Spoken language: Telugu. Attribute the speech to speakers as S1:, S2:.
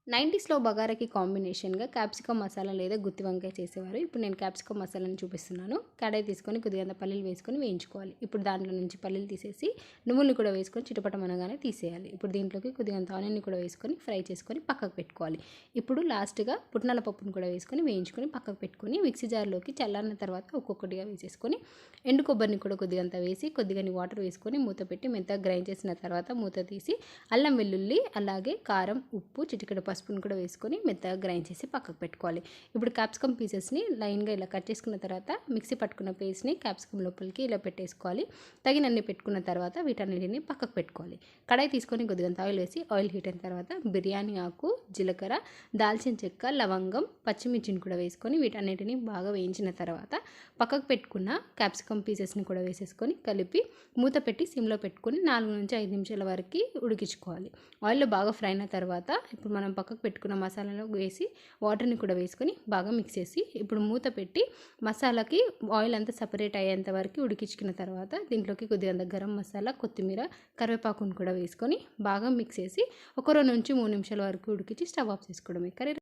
S1: 90స్‌లో బగారాకి కాంబినేషన్‌గా క్యాప్సికమ్ మసాలా లేదా గుత్తి వంకాయ చేసేవారు. ఇప్పుడు నేను క్యాప్సికమ్ మసాలాని చూపిస్తున్నాను. కడాయి తీసుకొని కొద్దిగంత పల్లీలు వేసుకొని వేయించుకోవాలి. ఇప్పుడు దాంట్లో నుంచి పల్లీలు తీసేసి నువ్వుల్ని కూడా వేసుకొని చిటపటమనగానే తీసేయాలి. ఇప్పుడు దీంట్లోకి కొద్దిగంత ఆనియన్‌ని కూడా వేసుకొని ఫ్రై చేసుకొని పక్కకు పెట్టుకోవాలి. ఇప్పుడు లాస్ట్‌గా పుట్నాల పప్పును కూడా వేసుకొని వేయించుకొని పక్కకు పెట్టుకొని మిక్సీ జార్‌లోకి చల్లారిన తర్వాత ఒక్కొక్కటిగా వేసేసుకొని ఎండు కొబ్బరిని కూడా కొద్దిగంత వేసి కొద్దిగన్ని వాటర్ వేసుకొని మూత పెట్టి మెత్తగా గ్రైండ్ చేసిన తర్వాత మూత తీసి అల్లం వెల్లుల్లి అలాగే కారం ఉప్పు చిటికెడు పసుపుని కూడా వేసుకొని మెత్తగా గ్రైండ్ చేసి పక్కకు పెట్టుకోవాలి. ఇప్పుడు క్యాప్సికమ్ పీసెస్ని లైన్గా ఇలా కట్ చేసుకున్న తర్వాత మిక్సీ పట్టుకున్న పేస్ట్ని క్యాప్సికమ్ లోపలికి ఇలా పెట్టేసుకోవాలి. తగినన్ని పెట్టుకున్న తర్వాత వీటన్నిటిని పక్కకు పెట్టుకోవాలి. కడాయి తీసుకొని కొద్దిగంత ఆయిల్ వేసి ఆయిల్ హీట్ అయిన తర్వాత బిర్యానీ ఆకు జీలకర్ర దాల్చిన చెక్క లవంగం పచ్చిమిర్చిని కూడా వేసుకొని వీటన్నిటిని బాగా వేయించిన తర్వాత పక్కకు పెట్టుకున్న క్యాప్సికమ్ పీసెస్ని కూడా వేసేసుకొని కలిపి మూత పెట్టి సిమ్లో పెట్టుకొని 4 నుంచి 5 నిమిషాల వరకు ఉడికించుకోవాలి. ఆయిల్లో బాగా ఫ్రై అయిన తర్వాత ఇప్పుడు మనం పక్కకు పెట్టుకున్న మసాలాలో వేసి వాటర్ని కూడా వేసుకొని బాగా మిక్స్ చేసి ఇప్పుడు మూత పెట్టి మసాలాకి ఆయిల్ అంతా సపరేట్ అయ్యేంత వరకు ఉడికించుకున్న తర్వాత దీంట్లోకి కొద్దిగా గరం మసాలా కొత్తిమీర కరివేపాకును కూడా వేసుకొని బాగా మిక్స్ చేసి ఒక 2 నుంచి 3 నిమిషాల వరకు ఉడికించి స్టవ్ ఆఫ్ చేసుకోవడమే. కర్రీ